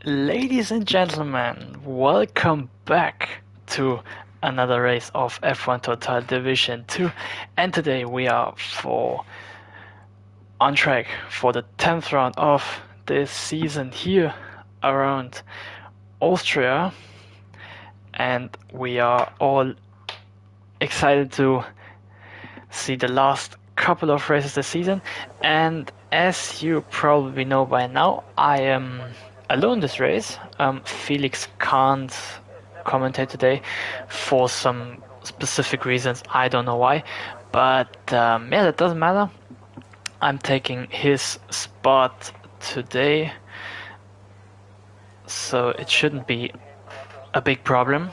Ladies and gentlemen, welcome back to another race of F1 Total Division 2, and today we are on track for the 10th round of this season here around Austria, and we are all excited to see the last couple of races this season. And as you probably know by now, I am alone this race. Felix can't commentate today for some specific reasons. I don't know why, but yeah, that doesn't matter. I'm taking his spot today, so it shouldn't be a big problem.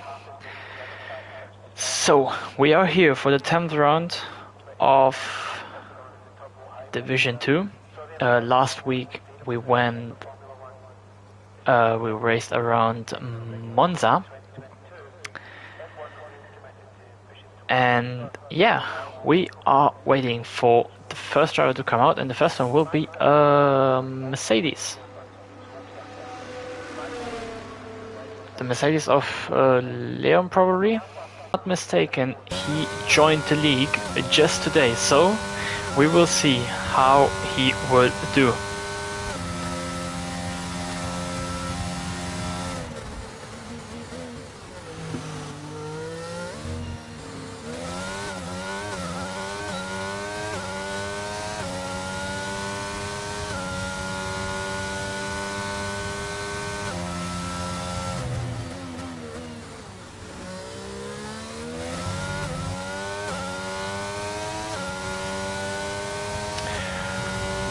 So we are here for the 10th round of Division 2. Last week we raced around Monza, and yeah, we are waiting for the first driver to come out, and the first one will be Mercedes. The Mercedes of Leon, probably. Not mistaken, he joined the league just today, so we will see how he will do.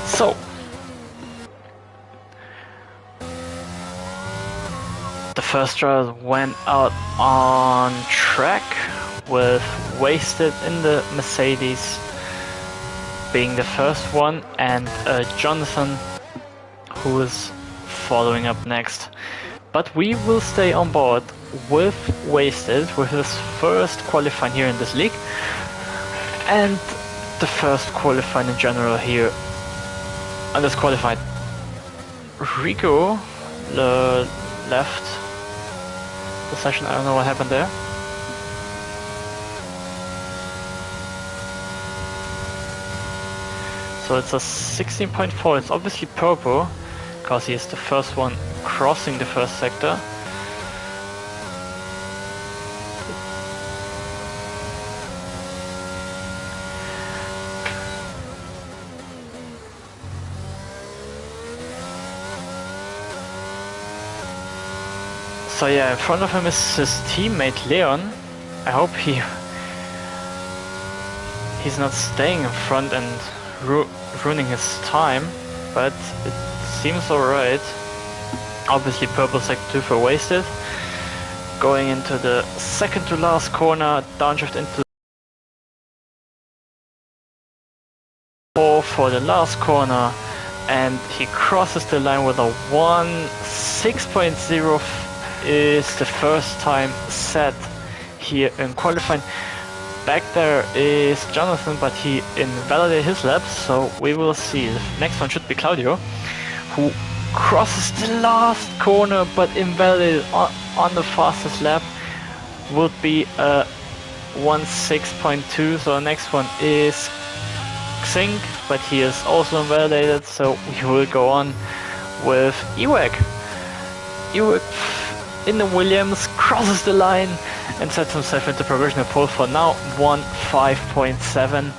So, the first driver went out on track with Wasted in the Mercedes being the first one, and Jonathan, who is following up next. But we will stay on board with Wasted with his first qualifying here in this league, and the first qualifying in general here. Undisqualified. Rico left the session. I don't know what happened there. So it's a 16.4. It's obviously purple because he is the first one crossing the first sector. So yeah, in front of him is his teammate Leon. I hope he's not staying in front and ruining his time, but it seems alright. Obviously purple sector 2 for Wasted. Going into the second to last corner, downshift into 4 for the last corner, and he crosses the line with a 1.6.0. is the first time set here in qualifying. Back there is Jonathan, but he invalidated his lap, so we will see. The next one should be Claudio, who crosses the last corner but invalidated on the fastest lap. Would be a 1.6.2, so the next one is Xing, but he is also invalidated, so we will go on with Ewek. Ewek in the Williams crosses the line and sets himself into provisional pole for now, 1.5.7.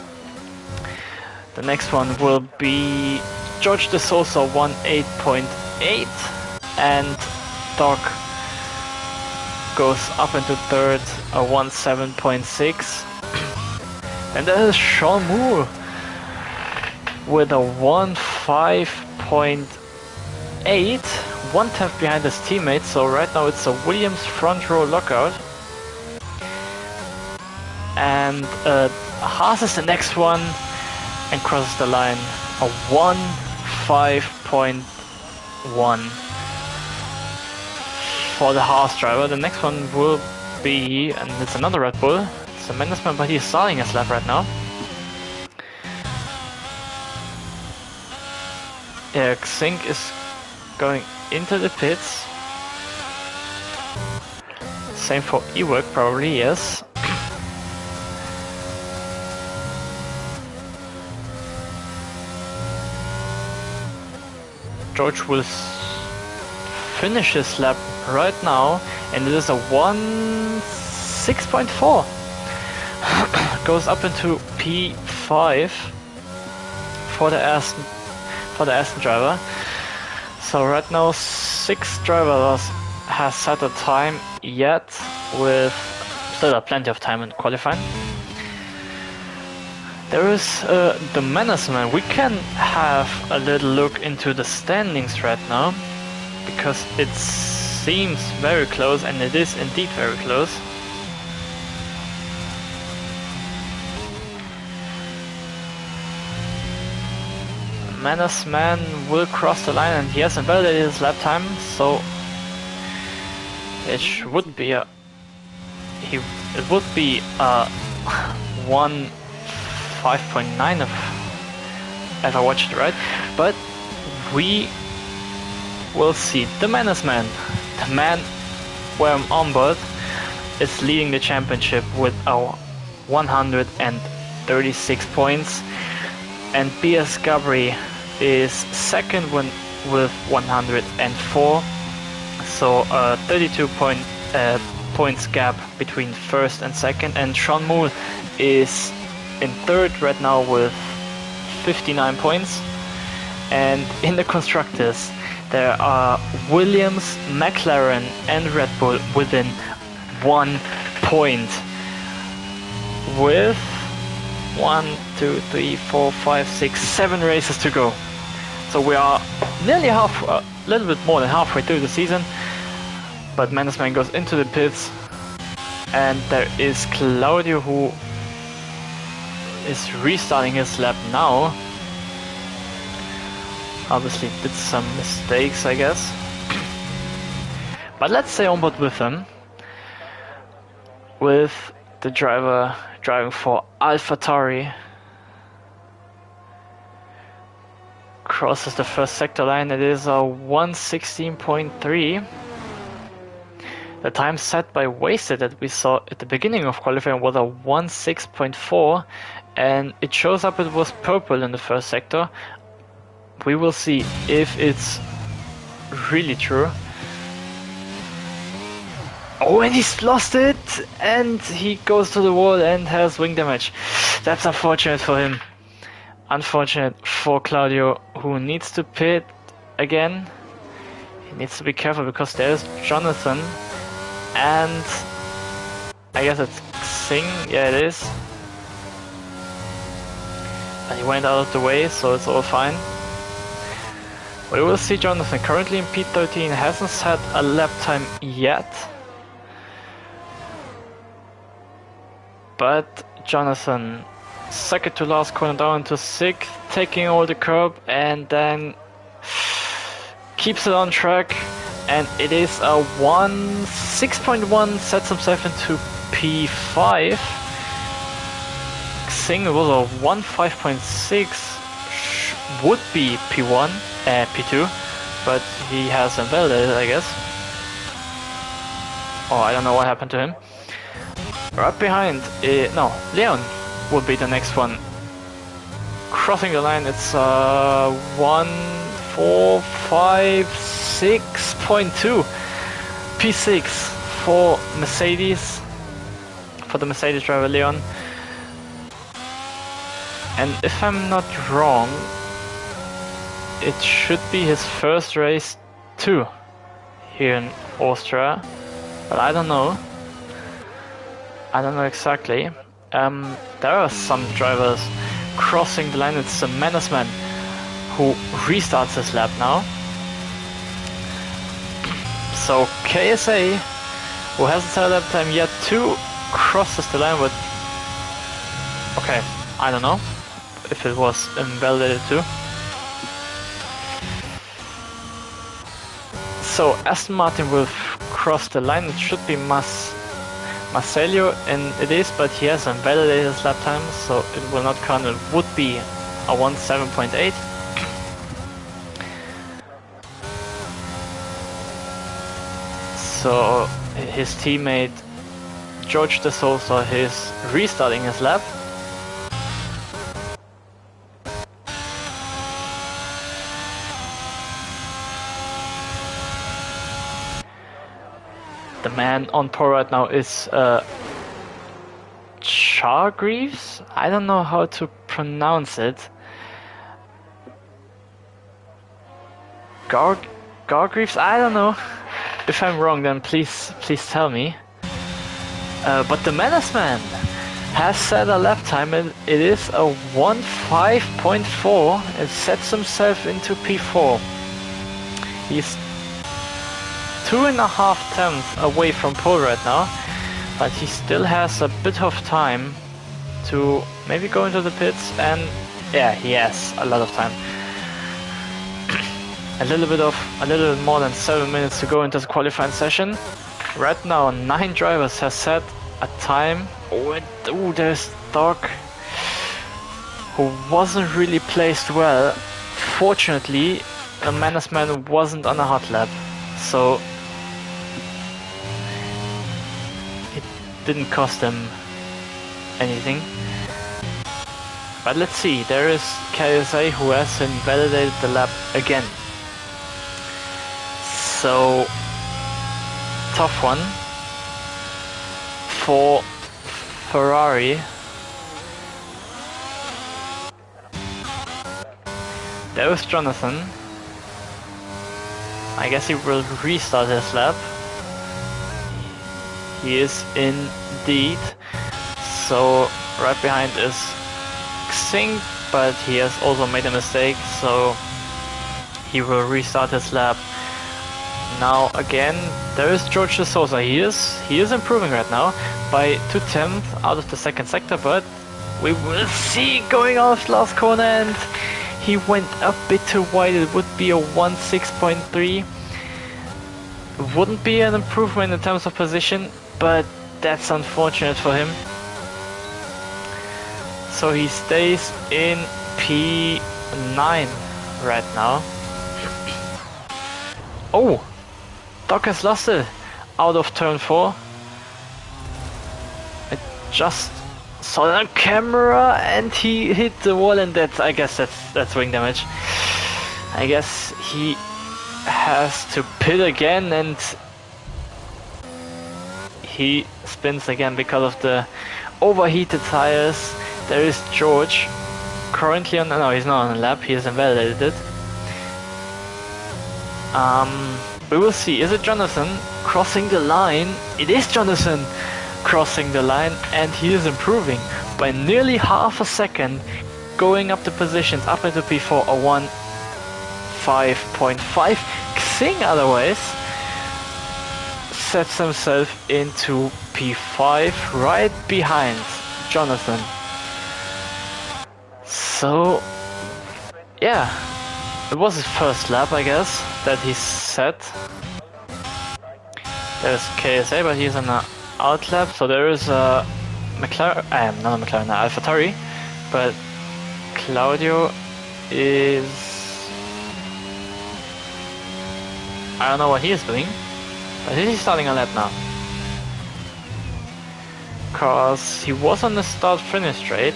The next one will be George De Sousa, 1.8.8, and Doc goes up into third, a 1.7.6. And there is Sean Moore with a 1.5.8, 1/10 behind his teammate, so right now it's a Williams front row lockout. And Haas is the next one and crosses the line, a 1.5.1 for the Haas driver. The next one will be, and it's another Red Bull, it's a Mendesman, but he's starting his lap right now. Yeah, Xing is going into the pits. Same for Ewok, probably, yes. George will finish his lap right now, and it is a 1.6.4. Goes up into P5 for the Aston driver. So right now 6 drivers has set a time yet, with still plenty of time in qualifying. There is the Menaceman. We can have a little look into the standings right now, because it seems very close, and it is indeed very close. Menaceman will cross the line, and he has invalidated his lap time, so it would be a 1.5.9 if I watched it right, but we will see. The Menaceman, the man where I'm on board, is leading the championship with our 136 points, and BS Gabri is second with 104, so 32 points gap between first and second, and Sean Moore is in third right now with 59 points. And in the constructors there are Williams, McLaren and Red Bull within 1 point, with 1, 2, 3, 4, 5, 6, 7 races to go. So we are nearly a little bit more than halfway through the season. But Menaceman goes into the pits, and there is Claudio, who is restarting his lap now. Obviously did some mistakes, I guess. But let's stay on board with him, with the driver driving for AlphaTauri. Crosses the first sector line. It is a 1:16.3. The time set by Wasted that we saw at the beginning of qualifying was a 1:6.4, and it shows up it was purple in the first sector. We will see if it's really true. Oh, and he's lost it, and he goes to the wall and has wing damage. That's unfortunate for him. Unfortunate for Claudio, who needs to pit again. He needs to be careful because there's Jonathan, and I guess it's Xing. Yeah, it is. But he went out of the way, so it's all fine. We will see Jonathan currently in P13, hasn't set a lap time yet. But Jonathan, second to last corner down to 6th, taking all the curb, and then keeps it on track, and it is a 1.6.1, sets himself into P5. Xing was a 1.5.6, would be P1, P2, but he has invalidated, I guess. Oh, I don't know what happened to him. Right behind, no, Leon will be the next one. Crossing the line, it's 1.456.2, P6 for Mercedes, for the Mercedes driver Leon. And if I'm not wrong, it should be his first race too here in Austria, but I don't know. I don't know exactly. There are some drivers crossing the line. It's the Menaceman who restarts his lap now. So KSA, who hasn't set a lap time yet, too, crosses the line with... Okay, I don't know if it was invalidated too. So Aston Martin will cross the line. It should be Marcelio, and it is, but he has invalidated his lap time, so it will not count. It would be a 1.7.8. So his teammate George de Souza is restarting his lap. The man on pole right now is Chargreaves? I don't know how to pronounce it. Gargreaves? I don't know. If I'm wrong, then please tell me. But the Menace Man has set a lap time, and it is a 1:5.4. It sets himself into P4. He's 2.5 tenths away from pole right now, but he still has a bit of time to maybe go into the pits, and yeah, he has a lot of time. A little more than 7 minutes to go into the qualifying session. Right now, 9 drivers have set a time. Oh, there's Doc, who wasn't really placed well. Fortunately, the Menace Man wasn't on a hot lap, so it didn't cost him anything. But let's see, there is KSA who has invalidated the lap again. So, tough one for Ferrari. There was Jonathan. I guess he will restart his lap. He is indeed. So right behind is Xing, but he has also made a mistake, so he will restart his lap. Now again, there is George de Souza. He is improving right now by 2/10 out of the second sector, but we will see going off last corner, and he went a bit too wide. It would be a 1:6.3. Wouldn't be an improvement in terms of position, but that's unfortunate for him. So he stays in P9 right now. Oh! Doc has lost it out of turn 4. I just saw it on camera and he hit the wall, and I guess that's wing damage. I guess he has to pit again, and he spins again because of the overheated tires. There is George currently on, no, he's not on a lap, he has invalidated it. We will see. Is it Jonathan crossing the line? It is Jonathan crossing the line, and he is improving by nearly half a second, going up the positions up into P4, a 1:5.5. Xing otherwise sets himself into P5 right behind Jonathan. So yeah, it was his first lap, I guess, that he set. There's KSA, but he's on an out lap, so there is a McLaren, not a McLaren, AlphaTauri, but Claudio is, I don't know what he is doing, but he's starting a lap now. Cause he was on the start-finish straight.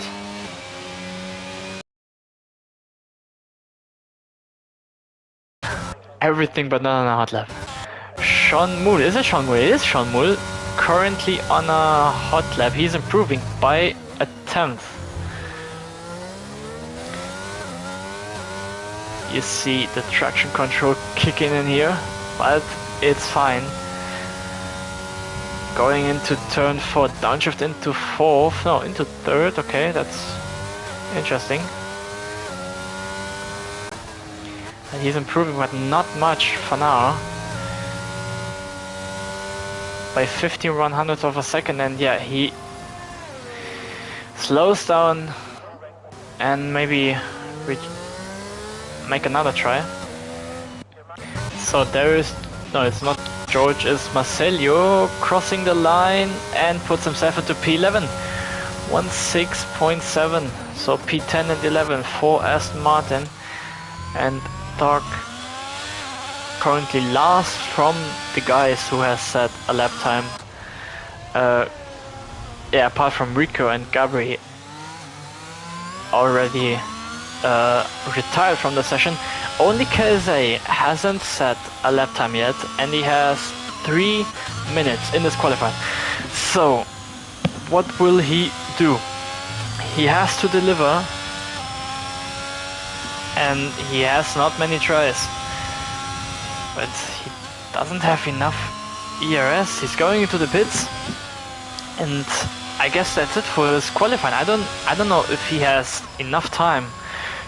Everything but not on a hot lap. Sean Moole, is it Sean Moole? It is Sean Moole, currently on a hot lap. He's improving by a 10th. You see the traction control kicking in here, but it's fine. Going into turn 4, downshift into 4th, no, into 3rd, okay, that's interesting. And he's improving, but not much for now. By 15/100ths of a second, and yeah, he slows down and maybe make another try. So there is, no, it's not George, it's Marcelio crossing the line and puts himself into P11. 1:6.7, so P10 and 11 for Aston Martin. And Doc currently last from the guys who has set a lap time. Yeah, apart from Rico and Gabri already retired from the session, only KSA hasn't set a lap time yet, and he has 3 minutes in this qualifying. So, what will he do? He has to deliver, and he has not many tries, but he doesn't have enough ERS. He's going into the pits, and I guess that's it for his qualifying. I don't know if he has enough time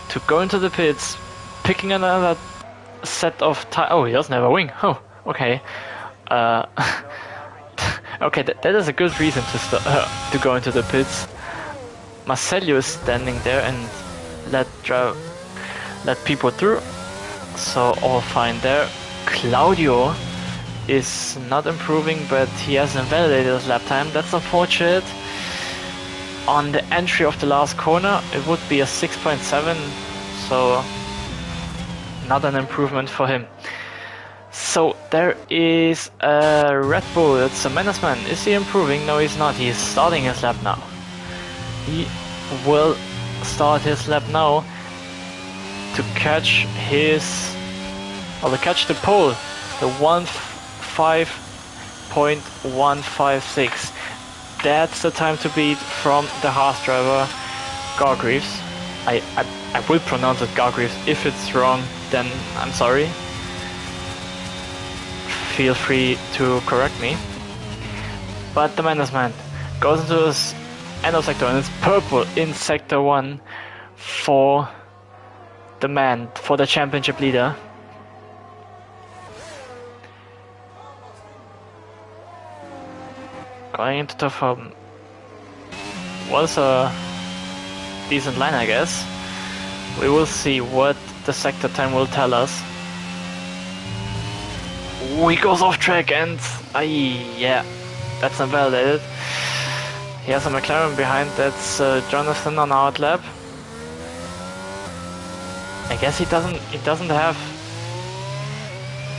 to go into the pits, picking another set of oh, he doesn't have a wing. Oh, okay. Okay, that is a good reason to go into the pits. Marcelio is standing there and let people through, so all fine there. Claudio is not improving, but he hasn't validated his lap time. That's unfortunate. On the entry of the last corner, it would be a 6.7, so not an improvement for him. So there is a Red Bull, it's a Menaceman. Is he improving? No, he's not. He's starting his lap now. He will start his lap now to catch the pole, the 1:5.156. That's the time to beat from the Haas driver, Gargreaves. I will pronounce it Gargreaves. If it's wrong, then I'm sorry. Feel free to correct me. But the Menaceman goes into his end of sector, and it's purple in sector 1 for the championship leader. Going into the top was a decent line, I guess. We will see what the sector time will tell us. Ooh, he goes off track, and yeah, that's invalidated. He has a McLaren behind. That's Jonathan on our lap. I guess he doesn't have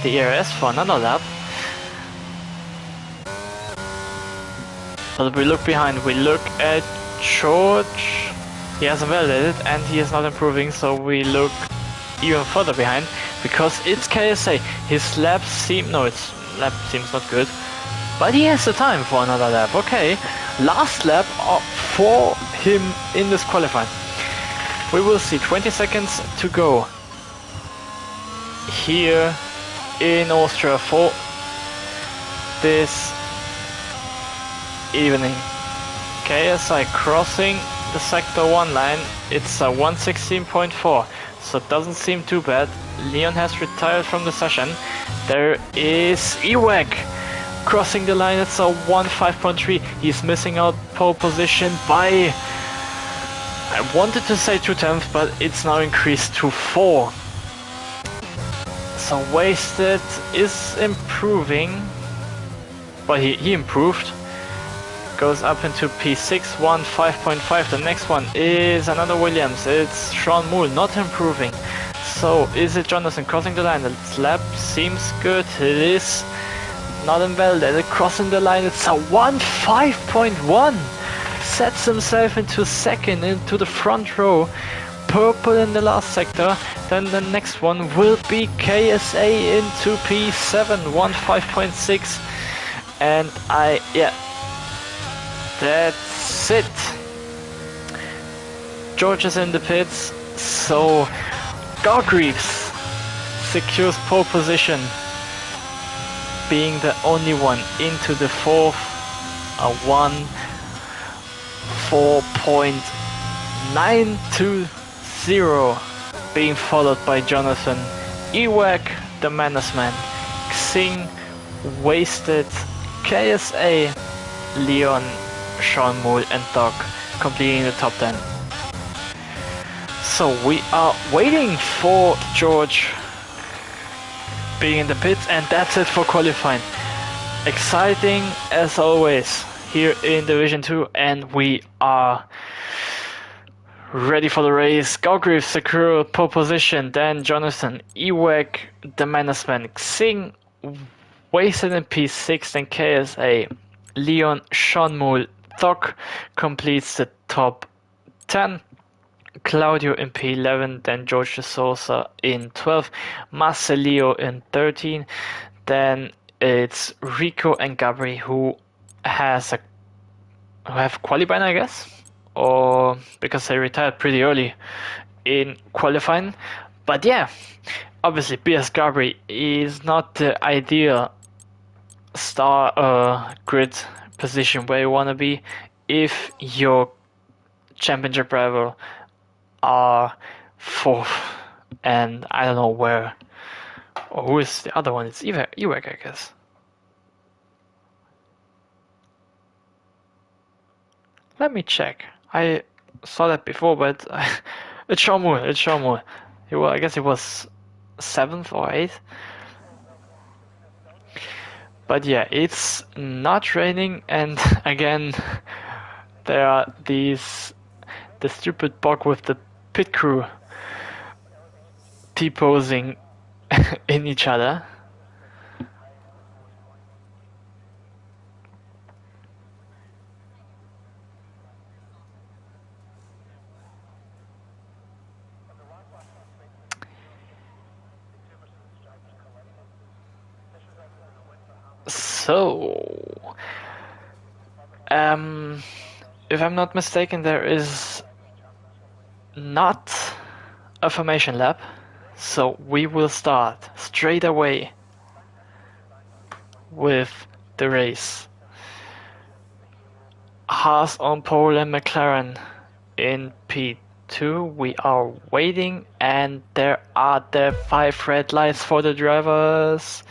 the ERS for another lap. But we look behind, we look at George. He hasn't validated and he is not improving, so we look even further behind because it's KSA. His lap seems not good, but he has the time for another lap. Okay, last lap for him in this qualifying. We will see 20 seconds to go here in Austria for this evening. KSI crossing the sector 1 line. It's a 1:16.4, so it doesn't seem too bad. Leon has retired from the session. There is Ewek crossing the line. It's a 1:5.3. He's missing out pole position by, I wanted to say 2/10, but it's now increased to 4. So Wasted is improving, but he improved. Goes up into P6, 1:5.5. The next one is another Williams. It's Sean Moore, not improving. So is it Jonathan crossing the line? The lap seems good. It is not invalidated. Crossing the line, it's a 1:5.1. Sets himself into second, into the front row. Purple in the last sector. Then the next one will be KSA into P7, 1:5.6. And yeah, that's it. George is in the pits, so Gargreaves secures pole position, being the only one into the fourth, a 1:4.920, being followed by Jonathan, Ewek, the Menaceman, Xing, Wasted, KSA, Leon, Sean Moore and Doc completing the top 10. So we are waiting for George being in the pits, and that's it for qualifying. Exciting as always here in Division 2, and we are Ready for the race. Galgreave secure pole position. Then Jonathan, Ewek, the Mannesman, Xing, wasted in P6. Then KSA, Leon, Sean Thok completes the top 10. Claudio in P11, then George de Sousa in 12, Marcelio in 13, then it's Rico and Gabri who have qualified, I guess, or because they retired pretty early in qualifying. But yeah, obviously BS Gabri is not the ideal star grid position where you want to be if your championship rival are fourth, and I don't know where, or who is the other one. It's Ewek, I guess. Let me check. I saw that before, but it's Shomul. It's Shomul. I guess it was 7th or 8th. But yeah, it's not raining, and again, there are the stupid bug with the pit crew T-posing in each other. So, if I'm not mistaken, there is not a formation lap, so we will start straight away with the race. Haas on pole and McLaren in P2. We are waiting, and there are the 5 red lights for the drivers.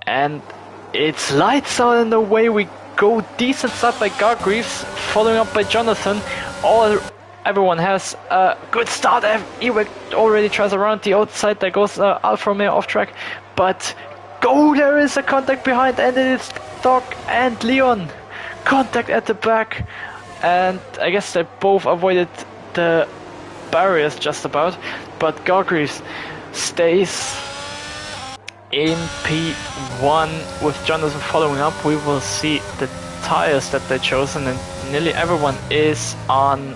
And it's lights out in the way. We go decent start by Gargreaves, following up by Jonathan. Everyone has a good start. Ewek already tries around the outside. There goes Alfa Romeo off track. But there is a contact behind, and it is Doc and Leon. Contact at the back. And I guess they both avoided the barriers just about. But Gargreaves stays in P1 with Jonathan following up. We will see the tires that they chosen, and nearly everyone is on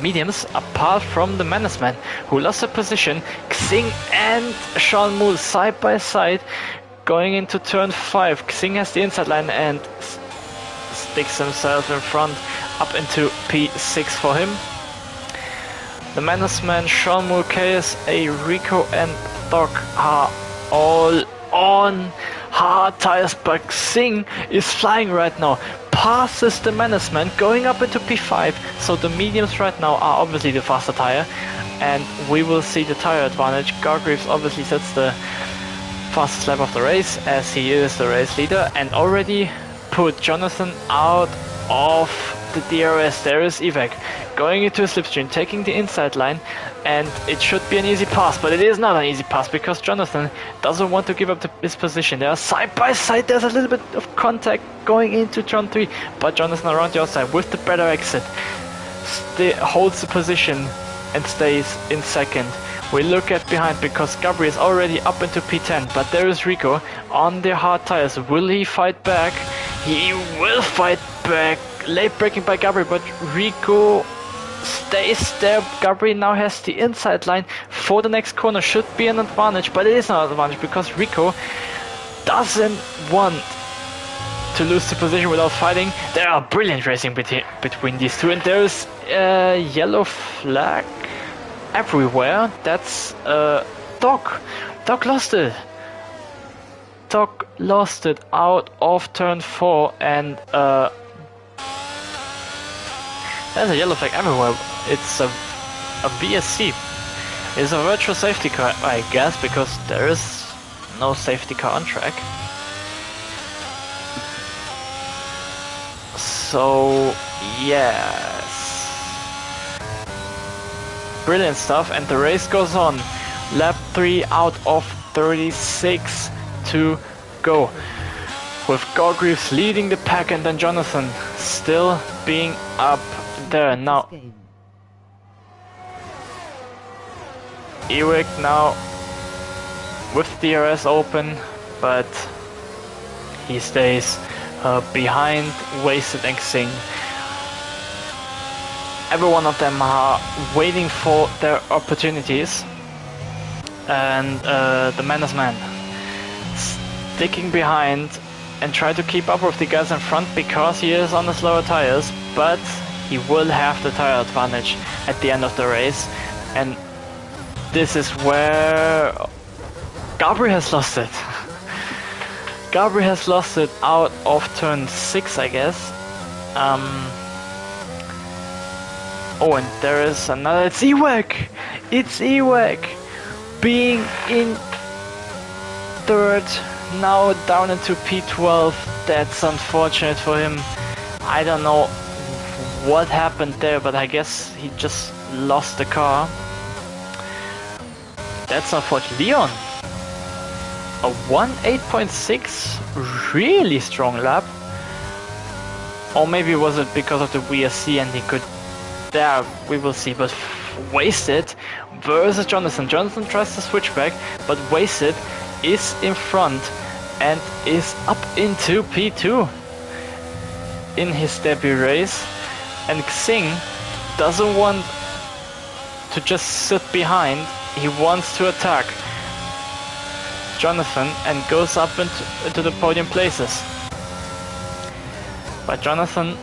mediums apart from the Mannesman who lost a position. Xing and Sean Moole side by side going into turn 5. Xing has the inside line and sticks himself in front up into P6 for him. The Mannesman, Sean Moole, KSA, Rico and Doc are all on hard tires, but Xing is flying right now. Passes the Mannesman, going up into P5, so the mediums right now are obviously the faster tire, and we will see the tire advantage. Gargreaves obviously sets the fastest lap of the race, as he is the race leader, and already put Jonathan out of the DRS. There is Ewek going into a slipstream, taking the inside line, and it should be an easy pass, but it is not an easy pass because Jonathan doesn't want to give up his position. They are side by side. There's a little bit of contact going into turn 3, but Jonathan around the outside with the better exit holds the position and stays in second. We look at behind because Gabri is already up into P10, but there is Rico on the hard tires. Will he fight back? He will fight back. Late braking by Gabri, but Rico stays there. Gabri now has the inside line for the next corner. Should be an advantage, but it is not an advantage because Rico doesn't want to lose the position without fighting. There are brilliant racing between these two, and there's a yellow flag everywhere. That's Doc. Doc lost it. Doc lost it out of turn 4, and there's a yellow flag everywhere. It's a VSC. It's a virtual safety car, I guess, because there is no safety car on track. So, yes. Brilliant stuff, and the race goes on. Lap 3 out of 36 to go. With Gargreaves leading the pack, and then Jonathan still being up there. Now Ewig now with DRS open, but he stays behind Wasted and Xing. Every one of them are waiting for their opportunities, and the Menace Man sticking behind and try to keep up with the guys in front because he is on the slower tires, but he will have the tire advantage at the end of the race, and this is where Gabriel has lost it. Gabriel has lost it out of turn 6, I guess. Oh, and there is another. It's Ewek! It's Ewek! Being in third, now down into P12. That's unfortunate for him. I don't know what happened there, but I guess he just lost the car. That's unfortunate. Leon! A 1.8.6, really strong lap. Or maybe was it because of the VSC and he could... There, we will see, but Wasted versus Jonathan. Jonathan tries to switch back, but Wasted is in front and is up into P2 in his debut race. And Xing doesn't want to just sit behind, he wants to attack Jonathan and goes up into the podium places. But Jonathan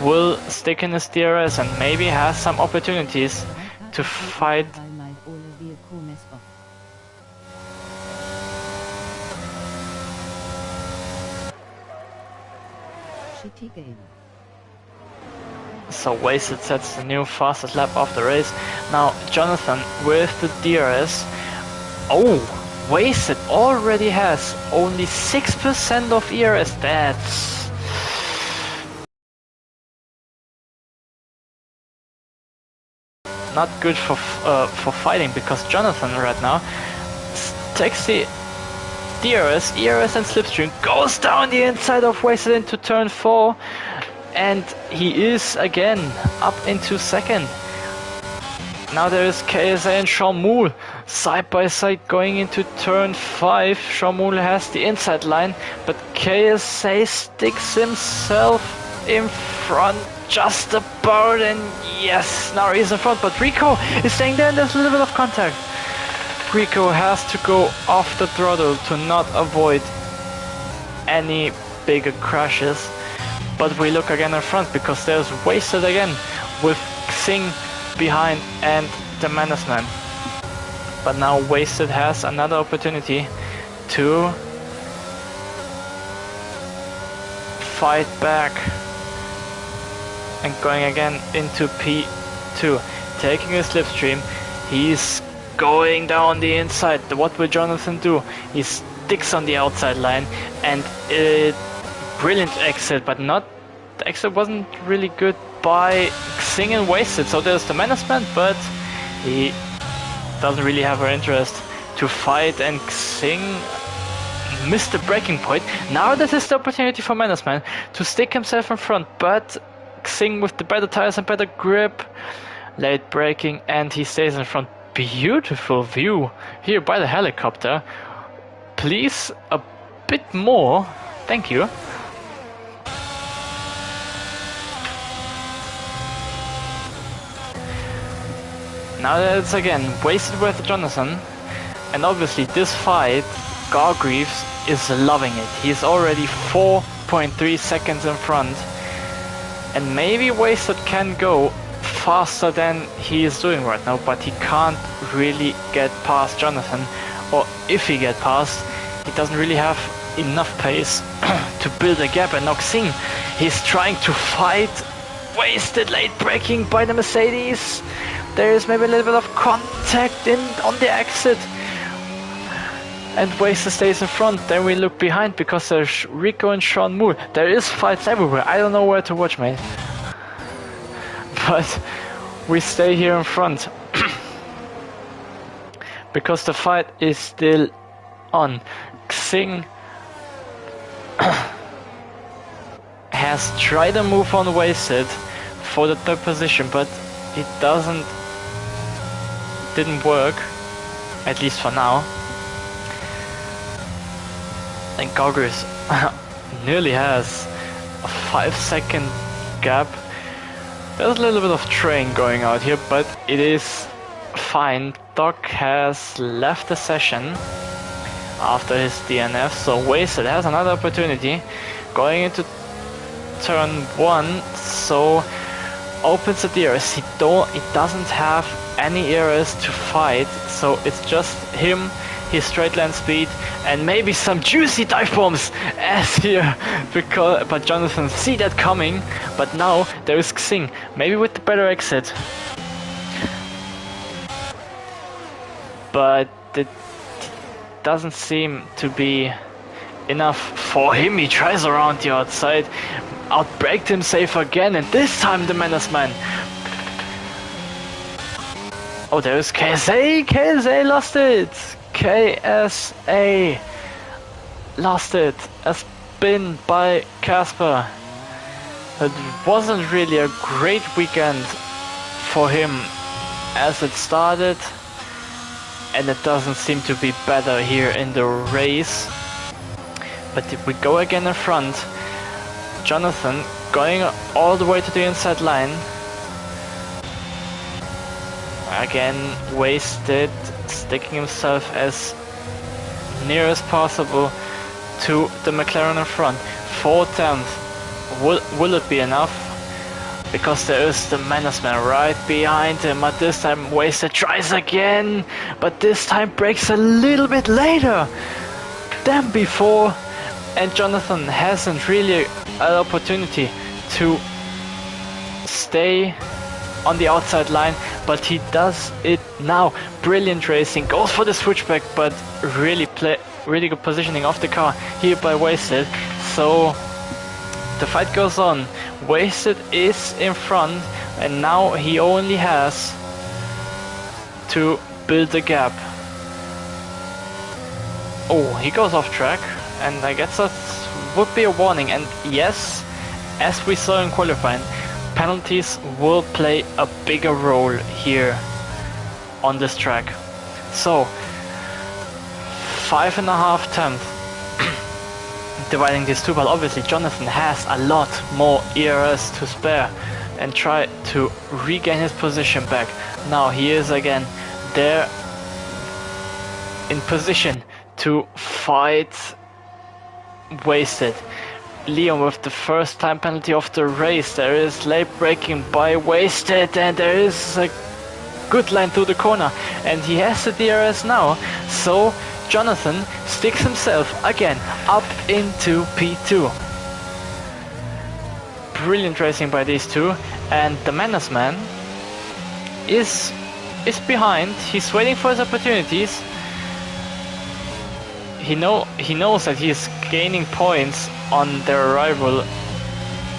will stick in his DRS and maybe has some opportunities to fight. So Wasted sets the new fastest lap of the race. Now Jonathan with the DRS. Oh, Wasted already has only 6% of ERS. That's not good for fighting, because Jonathan right now takes the DRS, ERS and slipstream, goes down the inside of Wasted into turn 4, and he is again up into second. Now there is KSA and Shamul side by side going into turn 5. Shamul has the inside line, but KSA sticks himself in front just about, and yes, now he's in front, but Rico is staying there and there's a little bit of contact. Rico has to go off the throttle to not avoid any bigger crashes, but we look again in front because there's Wasted again with Xing behind and the Menace Man. But now Wasted has another opportunity to fight back and going again into P2, taking a slipstream. He's going down the inside. What will Jonathan do? He sticks on the outside line and brilliant exit, but not, the exit wasn't really good by Xing and Wasted. So there's the Menace Man, but he doesn't really have her interest to fight, and Xing missed the braking point. Now this is the opportunity for Menace Man to stick himself in front, but Xing with the better tires and better grip, late braking, and he stays in front. Beautiful view here by the helicopter. Please, a bit more. Thank you. Now it's again Wasted with Jonathan, and obviously this fight, Gargreaves is loving it. He's already 4.3 seconds in front, and maybe Wasted can go faster than he is doing right now, but he can't really get past Jonathan, or if he get past, he doesn't really have enough pace to build a gap. And now Xing, he's trying to fight Wasted, late braking by the Mercedes. There is maybe a little bit of contact on the exit, and Wasted stays in front. Then we look behind because there's Rico and Sean Moore. There is fights everywhere. I don't know where to watch, mate. But we stay here in front because the fight is still on. Xing has tried a move on Wasted for the third position, but it didn't work, at least for now. And Goggers nearly has a 5-second gap. There's a little bit of train going out here, but it is fine. Doc has left the session after his DNF, so Wasted has another opportunity going into turn 1, so opens the DRS. He doesn't have any areas to fight, so it's just him, his straight line speed, and maybe some juicy dive bombs as here, but Jonathan see that coming. But now there is Xing, maybe with the better exit, but it doesn't seem to be enough for him. He tries around the outside, outbraked him safe again, and this time the Menace Man. Oh, there's KSA! KSA lost it! KSA lost it. A spin by Casper. It wasn't really a great weekend for him as it started, and it doesn't seem to be better here in the race. But if we go again in front, Jonathan going all the way to the inside line. Again, Wasted, sticking himself as near as possible to the McLaren in front. 4/10. Will it be enough? Because there is the Menace Man right behind him, but this time Wasted tries again, but this time breaks a little bit later than before, and Jonathan hasn't really an opportunity to stay on the outside line, but he does it now. Brilliant racing, goes for the switchback, but really good positioning of the car here by Wasted. So the fight goes on. Wasted is in front, and now he only has to build the gap. Oh, he goes off track, and I guess that would be a warning. And yes, as we saw in qualifying, penalties will play a bigger role here on this track. So 5.5 tenths dividing these two, but obviously Jonathan has a lot more ERS to spare and try to regain his position back. Now he is again there in position to fight Wasted. Leon with the first time penalty of the race. There is late braking by Wasted, and there is a good line through the corner, and he has the DRS now. So Jonathan sticks himself again up into P2. Brilliant racing by these two, and the Menace Man is behind. He's waiting for his opportunities. He knows that he's gaining points on their arrival,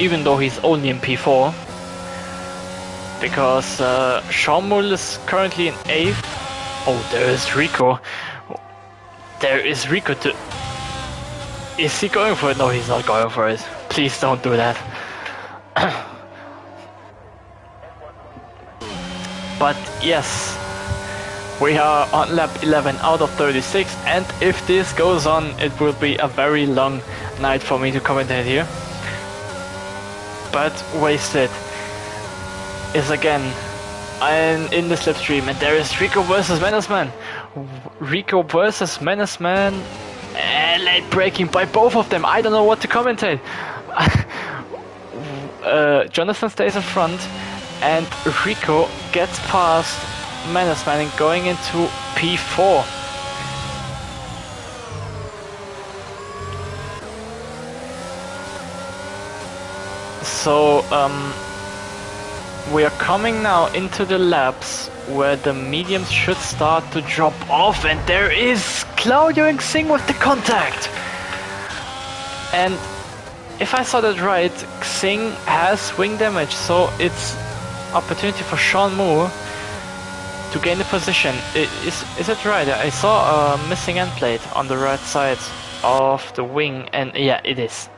even though he's only in P4, because Sean Mull is currently in 8th. Oh, there is Rico. There is Rico to... Is he going for it? No, he's not going for it. Please don't do that. But yes, we are on lap 11 out of 36, and if this goes on, it will be a very long night for me to commentate here. But Wasted is again in the slipstream, and there is Rico versus Menace Man. Rico versus Menace Man, and late braking by both of them. I don't know what to commentate. Jonathan stays in front, and Rico gets past Menace Man and going into P4. So we are coming now into the laps where the mediums should start to drop off, and there is Claudio and Xing with the contact. And if I saw that right, Xing has wing damage, so it's opportunity for Sean Moore to gain the position. Is it right? I saw a missing end plate on the right side of the wing, and yeah, it is.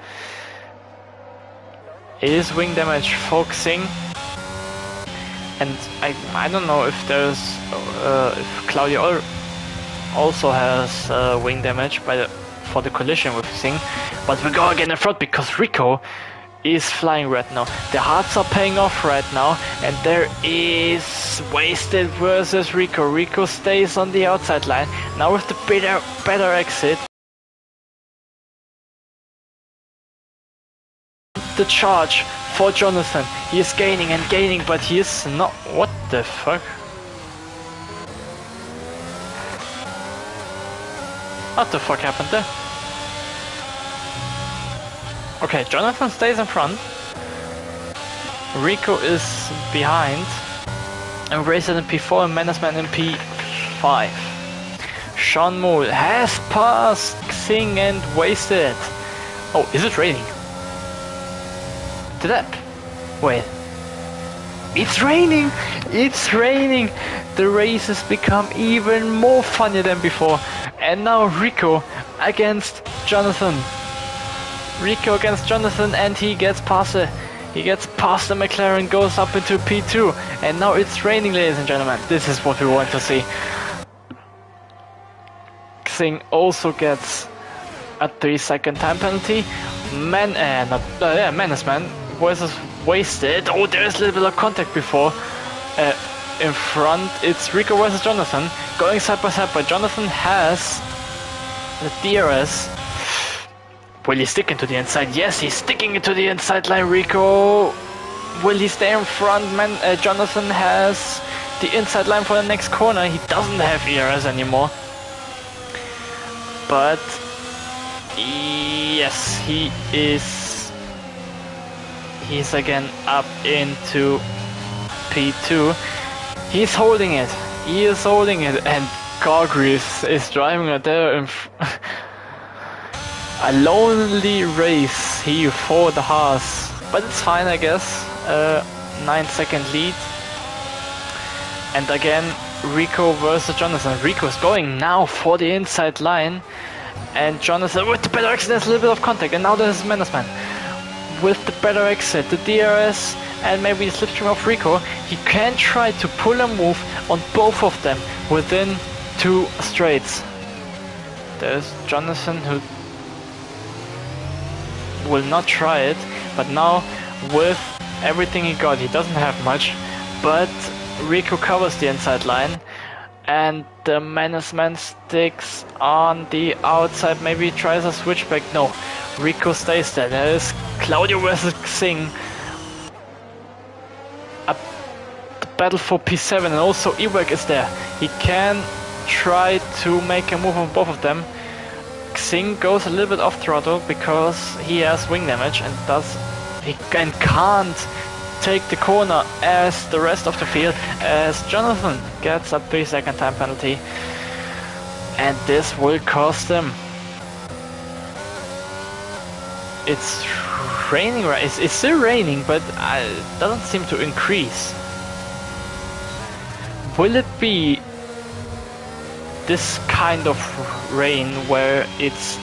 It is wing damage for Xing. And I don't know if there's if Claudio also has wing damage for the collision with Singh, but we go again in front because Rico is flying right now. The hearts are paying off right now, and there is Wasted versus Rico. Rico stays on the outside line now with the better exit. The charge for Jonathan. He is gaining and gaining, but he is not. What the fuck? What the fuck happened there? Okay, Jonathan stays in front. Rico is behind. And Racer in P4 and Menacement in P5. Sean Moore has passed Xing and Wasted. Oh, is it raining? Did that? Wait. It's raining! It's raining! The races become even more funny than before. And now Rico against Jonathan. Rico against Jonathan, and he gets past the McLaren, goes up into P2, and now it's raining, ladies and gentlemen. This is what we want to see. Xing also gets a 3-second time penalty. Menacement versus Wasted. Oh, there's a little bit of contact before. In front, it's Rico versus Jonathan, going side by side, but Jonathan has the DRS. Will he stick into the inside? Yes, he's sticking into the inside line. Rico, will he stay in front? Jonathan has the inside line for the next corner. He doesn't have ERS anymore. But yes, he's again up into P2. He's holding it. He is holding it, and Cargreaves is driving it there in a lonely race here for the Haas, but it's fine, I guess. 9-second lead, and again Rico versus Jonathan. Rico's going now for the inside line, and Jonathan with the better exit. There's a little bit of contact, and now there's Menacement with the better exit, the DRS, and maybe the slipstream of Rico. He can try to pull a move on both of them within 2 straights. There's Jonathan who will not try it, but now with everything he got, he doesn't have much, but Rico covers the inside line, and the Menacement sticks on the outside. Maybe he tries a switchback. No, Rico stays there. There is Claudio versus Xing. The battle for P7, and also Ewek is there. He can try to make a move on both of them. Xing goes a little bit off throttle because he has wing damage and can't take the corner as the rest of the field, as Jonathan gets a 3-second time penalty, and this will cost him. It's raining, right? It's still raining, but it doesn't seem to increase. Will it be this kind of rain where it's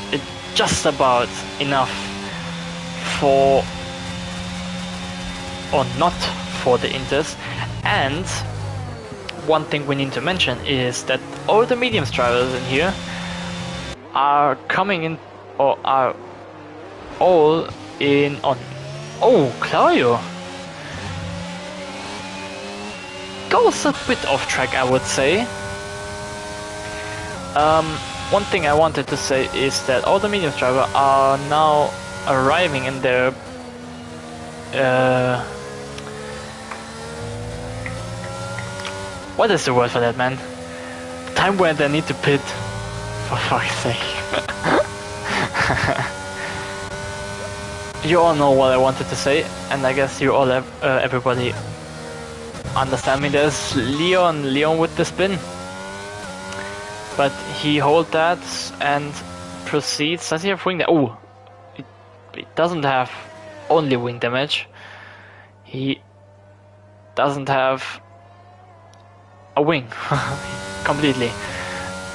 just about enough for, or not for, the Inters? And one thing we need to mention is that all the mediums drivers in here are coming in, or are all in on. Oh, Claudio goes a bit off track, I would say. One thing I wanted to say is that all the mediums drivers are now arriving in their what is the word for that, man? Time where they need to pit. For fuck's sake. You all know what I wanted to say, and I guess you all have, everybody understand me. There's Leon with the spin. But he holds that and proceeds. Does he have wing damage? Oh, it doesn't have only wing damage. He doesn't have a wing completely.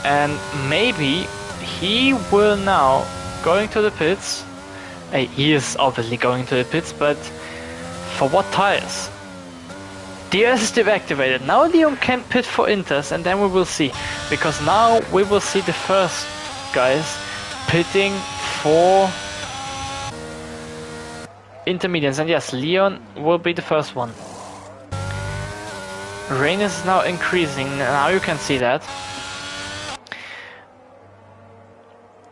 And maybe he will now going to the pits. He is obviously going to the pits, but for what tires? DS is deactivated. Now Leon can pit for Inters, and then we will see. Because now we will see the first guys pitting for intermediates. And yes, Leon will be the first one. Rain is now increasing. Now you can see that.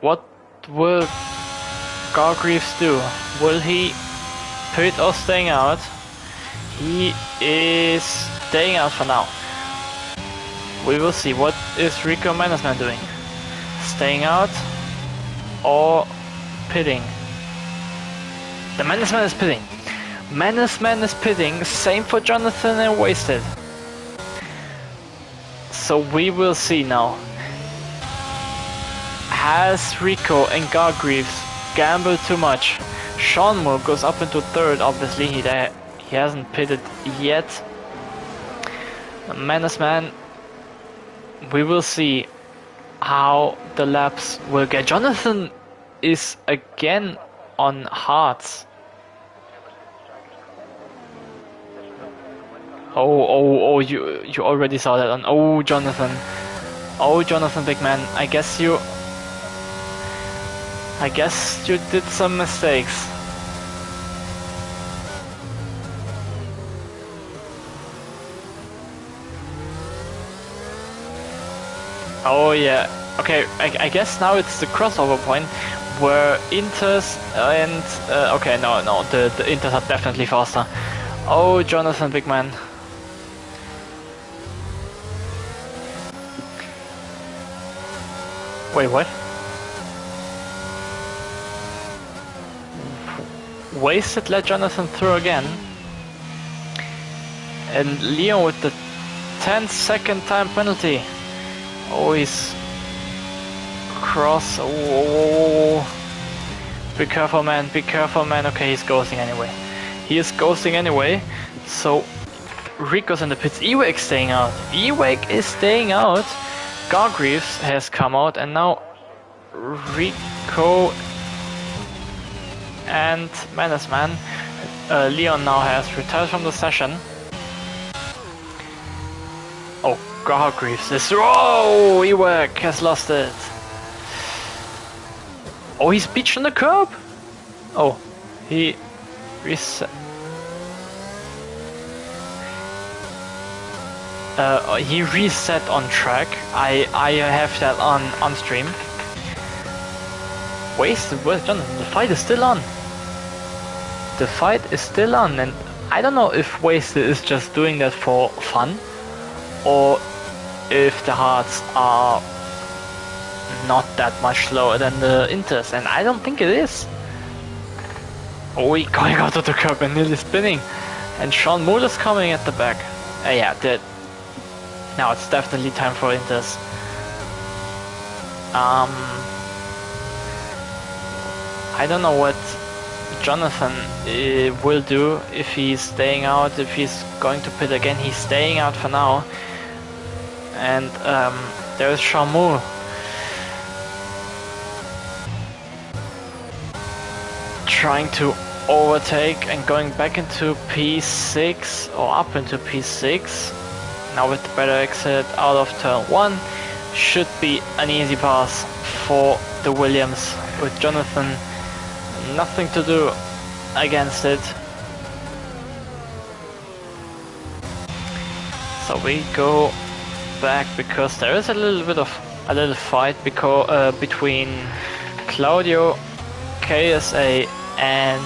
What will Gargreaves do? Will he pit or staying out? He is staying out for now. We will see. What is Rico Mannesman doing? Staying out or pitting? The Mannesman is pitting. Mannesman is pitting. Same for Jonathan and Wasted. So we will see now. Has Rico and Gargreaves gambled too much? Sean Moore goes up into third. Obviously, he hasn't pitted yet. Mannesman, we will see how the laps will get. Jonathan is again on hards. Oh, you already saw that on. Oh, Jonathan. Oh, Jonathan, big man. I guess you did some mistakes. Oh yeah. Okay, I guess now it's the crossover point where Inters and okay, no, the Inters are definitely faster. Oh, Jonathan, big man. Wait, what? Wasted let Jonathan through again. And Leon with the 10-second time penalty. Oh, he's cross. Oh, be careful, man. Be careful, man. Okay, he's ghosting anyway. He is ghosting anyway. So Rico's in the pits. Ewake staying out. Ewake is staying out. Gargreaves has come out, and now Rico and Mannesman. Leon now has retired from the session. Oh, Gargreaves is. Oh, Ewak has lost it. Oh, he's beached on the curb. Oh, he reset. He reset on track. I have that on stream. Wasted, where's Jonathan? The fight is still on. The fight is still on, and I don't know if Wasted is just doing that for fun, or if the hearts are not that much slower than the Inters, and I don't think it is. Oh, he going out of the curb and nearly spinning, and Sean Moore is coming at the back. Yeah, now it's definitely time for Inters. I don't know what Jonathan will do, if he's staying out, if he's going to pit again. He's staying out for now. And there's Shamu. Trying to overtake and going back into P6 or up into P6. Now with the better exit out of turn 1. Should be an easy pass for the Williams with Jonathan. Nothing to do against it. So we go back because there is a little fight between Claudio, KSA and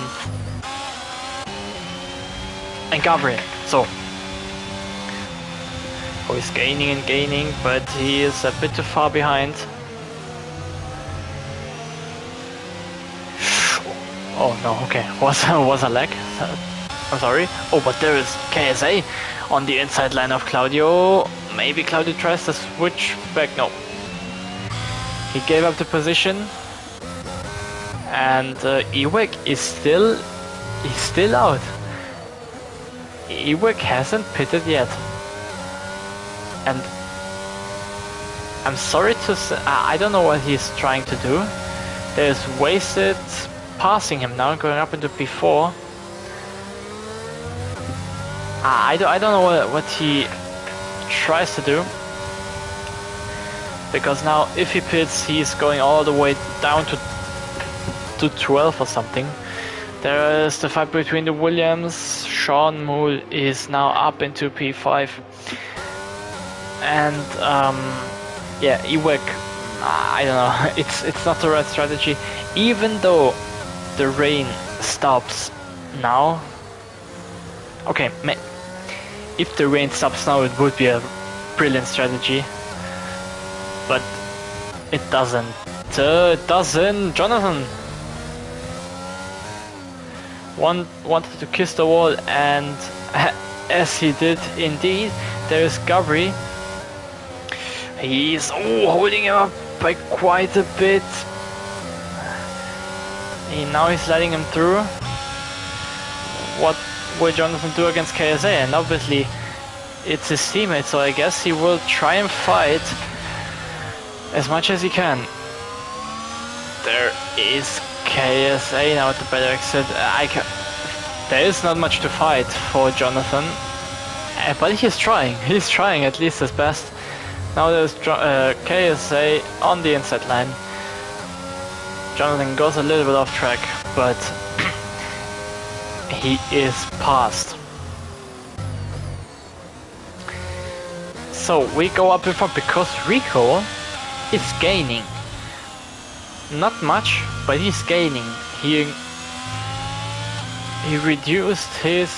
Gabriel. So he's gaining and gaining, but he is a bit too far behind. Oh no, okay, was a lag. I'm sorry. Oh, but there is KSA on the inside line of Claudio. Maybe Claudio tries to switch back. No, he gave up the position, and Ewek is still out. Ewek hasn't pitted yet, and I'm sorry to say, I don't know what he's trying to do. There's Wasted passing him now, going up into P4. I don't know what he tries to do. Because now if he pits, he's going all the way down to 12 or something. There is the fight between the Williams. Sean Moole is now up into P5. And yeah, Ewek, I don't know, it's not the right strategy. Even though the rain stops now. Okay, if the rain stops now, it would be a brilliant strategy. But it doesn't. It doesn't. Jonathan wanted to kiss the wall, and as he did indeed, there is Gabri. He's holding him up by quite a bit. Now he's letting him through. What will Jonathan do against KSA? And obviously it's his teammate, so I guess he will try and fight as much as he can. There is KSA now at the better exit. There is not much to fight for Jonathan, but he's trying. He's trying at least his best. Now there's KSA on the inside line. Jonathan goes a little bit off track, but he is passed. So we go up in front because Rico is gaining. Not much, but he's gaining. He reduced his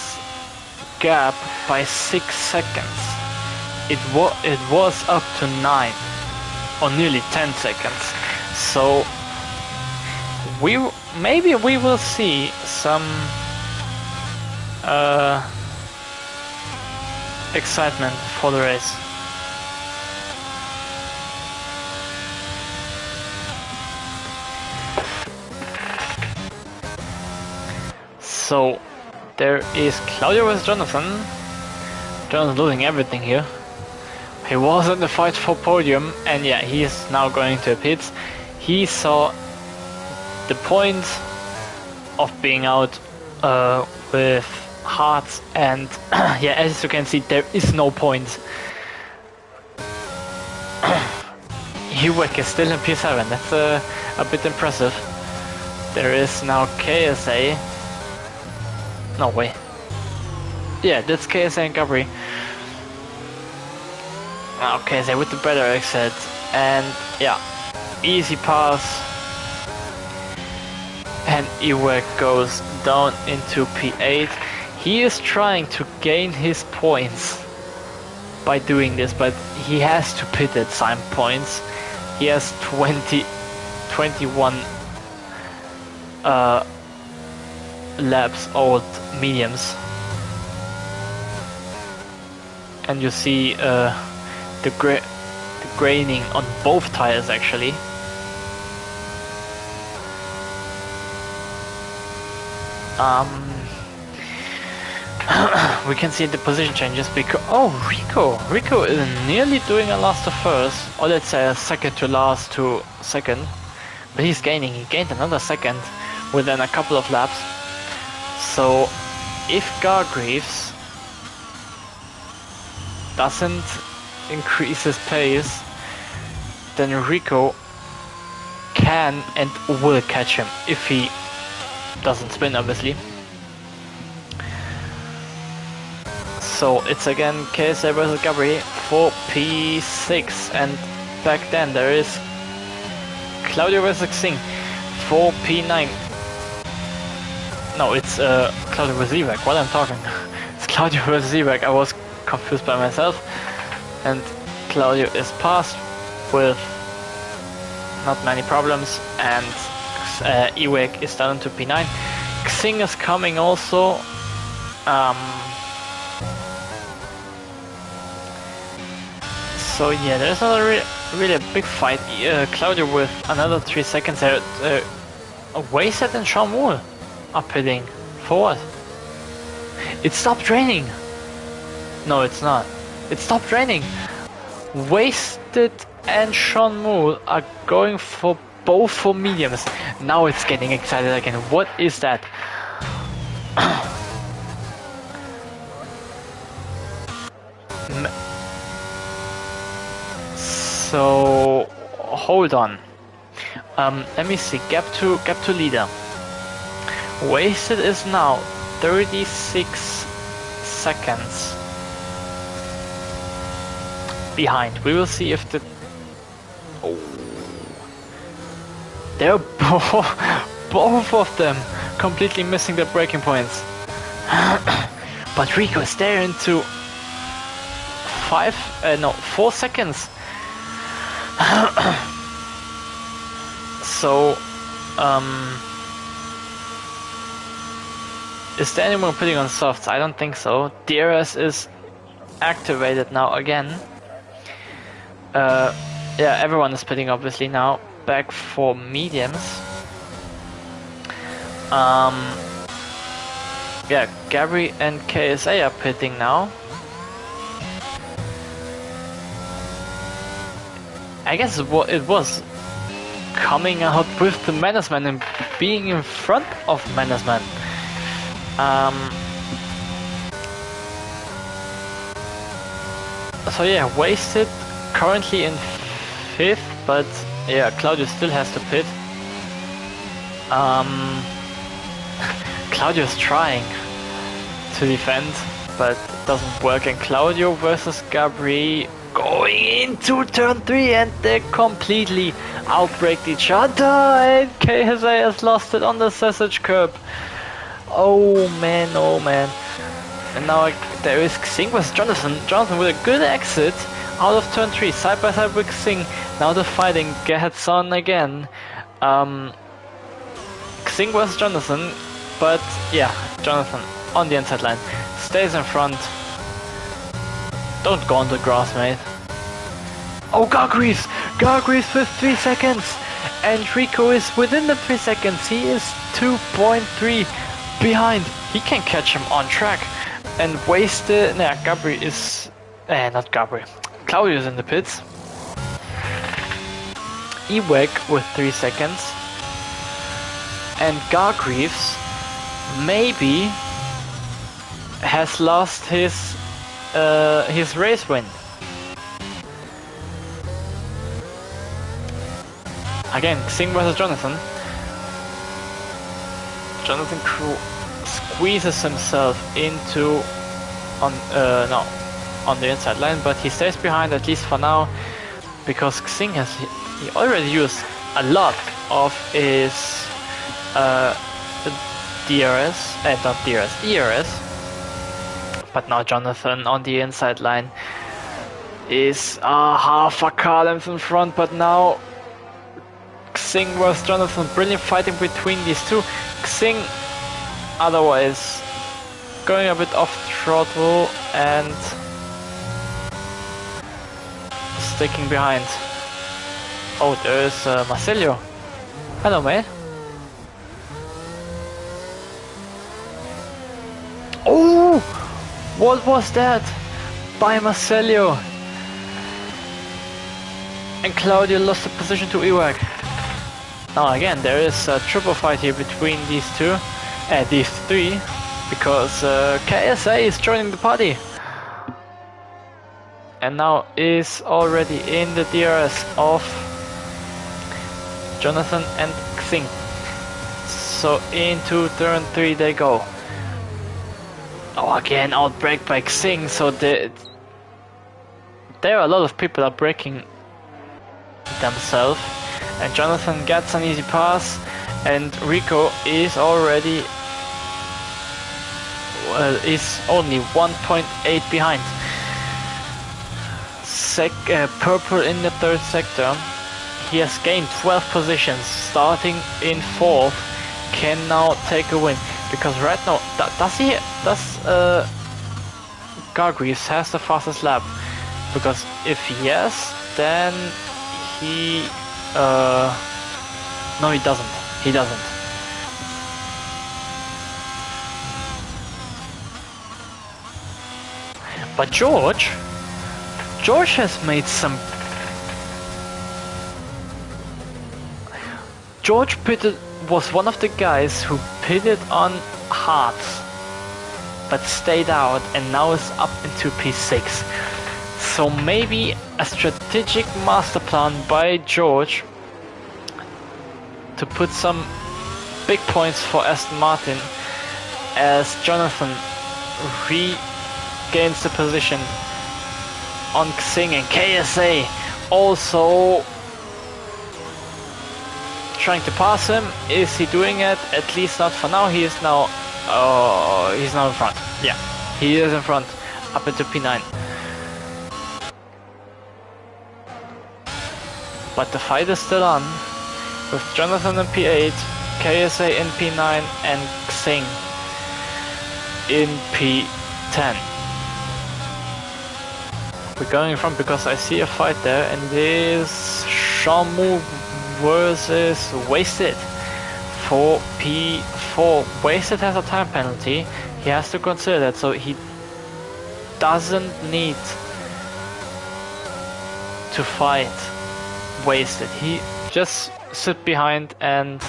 gap by 6 seconds. It was up to 9 or nearly 10 seconds. So maybe we will see some excitement for the race. So there is Claudio vs Jonathan. Jonathan losing everything here. He was in the fight for podium, and yeah, he is now going to pits. He saw the point of being out with hearts, and yeah, as you can see, there is no point. Ewek is still in P7. That's a bit impressive. There is now KSA. No way. Yeah, that's KSA and Gabri. Okay, they with the better exit, and yeah, easy pass, and Ewek goes down into P8. He is trying to gain his points by doing this, but he has to pit at some points. He has 21 laps old mediums, and you see the graining on both tires actually. We can see the position changes because Rico is nearly doing a last to first, or let's say a second to last to second, but he's gaining. He gained another second within a couple of laps. So if Gargreaves doesn't increase his pace, then Rico can and will catch him if he doesn't spin, obviously. So it's again KSA versus Gabri for P6, and back then there is Claudio versus Xing for P9. No, it's Claudio versus Ewek. What I'm talking? It's Claudio versus Ewek. I was confused by myself. And Claudio is passed with not many problems, and Ewek is down to P9. Xing is coming also. So yeah, there's not really a big fight. Claudio with another 3 seconds there. Wayset and Sean Moore are pitting. For what? It stopped raining. No, it's not. It stopped raining. Wasted and Sean Moore are going for both for mediums. Now it's getting excited again. What is that? So hold on. Let me see. Gap to leader. Wasted is now 36 seconds behind. We will see if the... Oh. They're both of them completely missing their breaking points. But Rico is there into 4 seconds. So, is there anyone putting on softs? I don't think so. DRS is activated now again. Yeah, everyone is pitting obviously now. Back for mediums. Yeah, Gabri and KSA are pitting now. I guess it was coming out with the Mannesman and being in front of Mannesman. So yeah, Wasted currently in 5th, but yeah, Claudio still has to pit. Claudio's trying to defend, but it doesn't work. And Claudio versus Gabri going into turn 3, and they completely outbreak each other, and KSA has lost it on the sausage curb. Oh man, oh man. And now there is Xing versus Jonathan. Jonathan with a good exit out of turn 3, side by side with Xing. Now the fighting gets on again. Xing versus Jonathan, but yeah, Jonathan on the inside line stays in front. Don't go on the grass, mate. Oh, Gargreaves! Gargreaves with 3 seconds! And Rico is within the 3 seconds. He is 2.3 behind. He can catch him on track. And Wasted... Nah, Gabri is... not Gabri. Claudio is in the pits. Ewek with 3 seconds. And Gargreaves maybe has lost his race win. Again, Xing versus Jonathan. Jonathan squeezes himself into on the inside line, but he stays behind at least for now, because Xing he already used a lot of his ERS. But now Jonathan on the inside line is half a car length in front, but now Xing versus Jonathan, brilliant fighting between these two. Xing otherwise going a bit off throttle and sticking behind. Oh, there's Marcelio. Hello, mate. Oh! What was that? By Marcelio. And Claudio lost the position to Ewek. Now again, there is a triple fight here between these three, because KSA is joining the party. And now is already in the DRS of Jonathan and Xing. So into turn 3 they go. Oh, again, outbreak by Xing. So there are a lot of people are breaking themselves. And Jonathan gets an easy pass. And Rico is already... is only 1.8 behind. Purple in the 3rd sector. He has gained 12 positions. Starting in 4th. Can now take a win. Because right now, does Gargreaves has the fastest lap? Because if yes, then he no, he doesn't. He doesn't. But George has made some. George was one of the guys who pitted on hards, but stayed out and now is up into P6. So maybe a strategic master plan by George to put some big points for Aston Martin as Jonathan regains the position on Xing, and KSA also trying to pass him. Is he doing it? At least not for now. He is now he's now in front. Yeah, he is in front up into P9. But the fight is still on with Jonathan in P8, KSA in P9 and Xing in P10. We're going in front because I see a fight there, and it is Shamu versus Wasted for P4. Wasted has a time penalty. He has to consider that, so he doesn't need to fight Wasted. He just sit behind and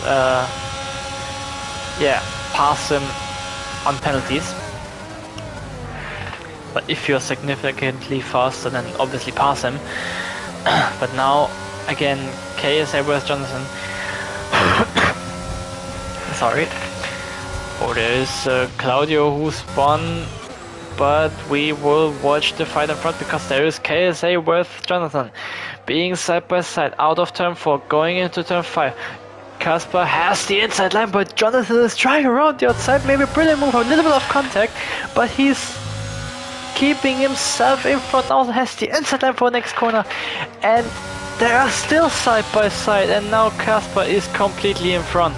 yeah, pass him on penalties. But if you're significantly faster, then obviously pass him. But now again, KSA vs Jonathan. Sorry. Oh, there's Claudio who spun, but we will watch the fight in front because there is KSA with Jonathan being side by side out of turn 4 going into turn 5. Kasper has the inside line, but Jonathan is trying around the outside. Maybe a brilliant move, a little bit of contact, but he's keeping himself in front. Also has the inside line for next corner, and they are still side by side, and now Kasper is completely in front.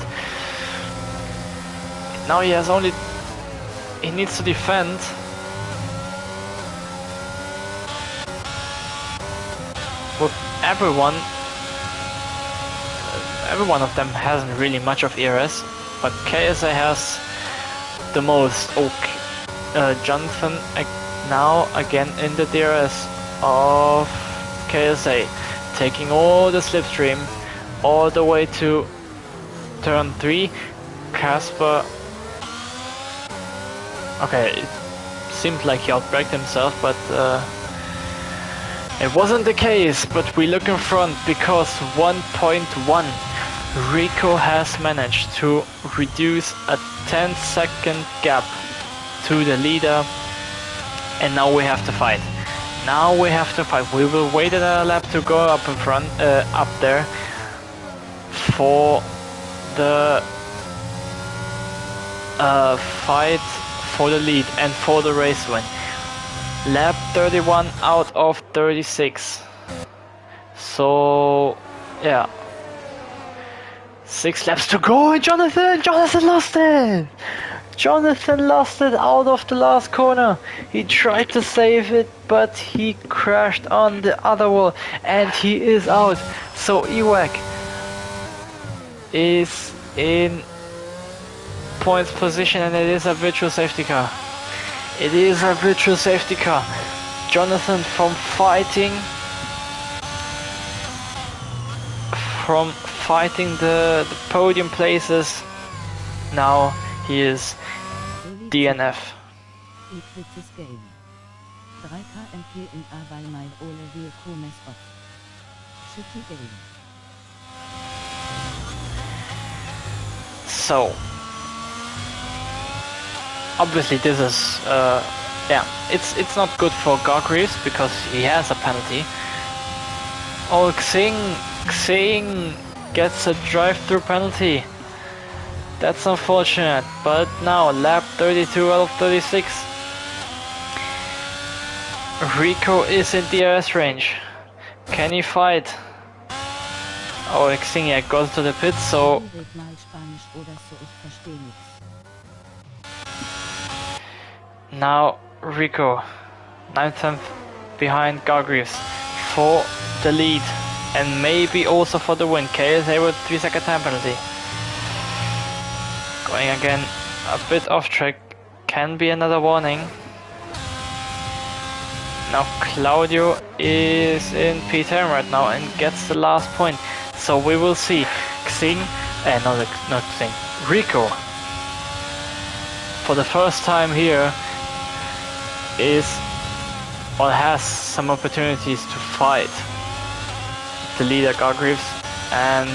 Now he needs to defend. With every one of them hasn't really much of ERS, but KSA has the most. Okay, Jonathan now again in the DRS of KSA, taking all the slipstream all the way to turn 3. Kasper, okay, it seemed like he outbraked himself, but it wasn't the case. But we look in front because 1.1 Rico has managed to reduce a 10-second gap to the leader, and now we have to fight. We will wait another lap to go up in front, up there for the fight for the lead and for the race win. Lap 31 out of 36. So yeah, 6 laps to go, and Jonathan lost it. Jonathan lost it out of the last corner. He tried to save it, but he crashed on the other wall, and he is out. So Iwak is in points position, and it is a virtual safety car. It is a virtual safety car. Jonathan from fighting the podium places, now he is DNF. So obviously this is yeah, it's not good for Gargreaves because he has a penalty. Oh, Xing gets a drive-through penalty. That's unfortunate, but now lap 32 out of 36. Rico is in DRS range. Can he fight? Oh, Xing goes to the pit, so now Rico 9th behind Gargreaves for the lead and maybe also for the win. KSA with 3-second time penalty. Going again a bit off track, can be another warning. Now Claudio is in P10 right now and gets the last point. So we will see Xing, not Xing, Rico for the first time here is or has some opportunities to fight the leader Gargreaves, and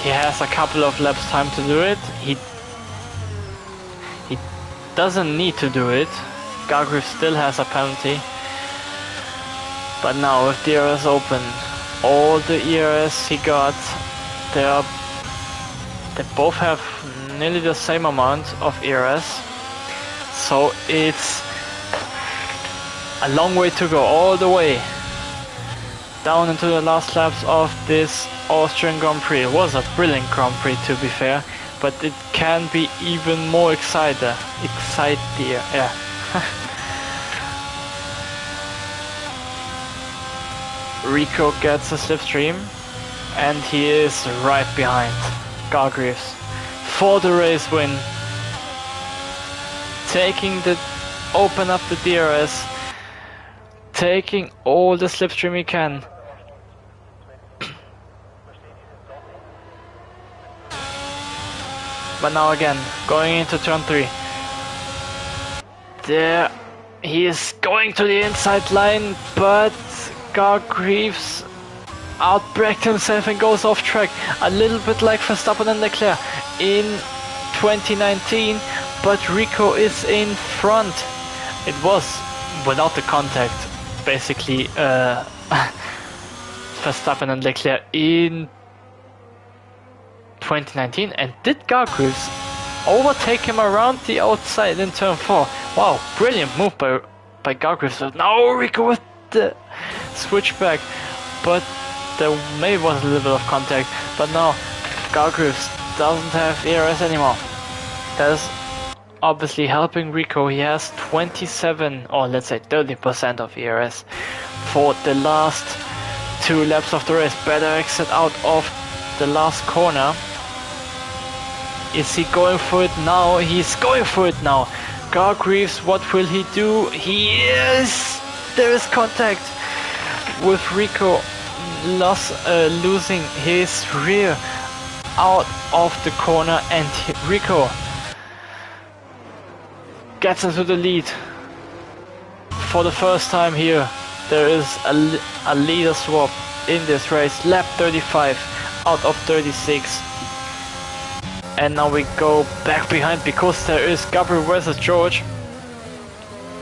he has a couple of laps time to do it. He doesn't need to do it. Gargreaves still has a penalty. But now with the ERS open, all the ERS he got, they both have nearly the same amount of ERS. So it's a long way to go, all the way down into the last laps of this Austrian Grand Prix. It was a brilliant Grand Prix, to be fair, but it can be even more exciting. Yeah. Rico gets a slipstream, and he is right behind Gargreaves for the race win, open up the DRS, taking all the slipstream he can. But now again, going into turn 3. There, he is going to the inside line, but Gargreaves outbraked himself and goes off track. A little bit like Verstappen and Leclerc in 2019, but Rico is in front. It was without the contact, basically, Verstappen and Leclerc in 2019, and did Gargreaves overtake him around the outside in turn 4? Wow, brilliant move by Gargreaves. Now Rico with the switchback, but there maybe was a little bit of contact, but now Gargreaves doesn't have ERS anymore. That is obviously helping Rico. He has 27, or let's say 30% of ERS for the last 2 laps of the race. Better exit out of the last corner. Is he going for it now? He's going for it now. Gargreaves, what will he do? There is contact with Rico losing his rear out of the corner, and Rico gets into the lead for the first time here. There is a leader swap in this race. Lap 35 out of 36. And now we go back behind because there is Gabriel versus George.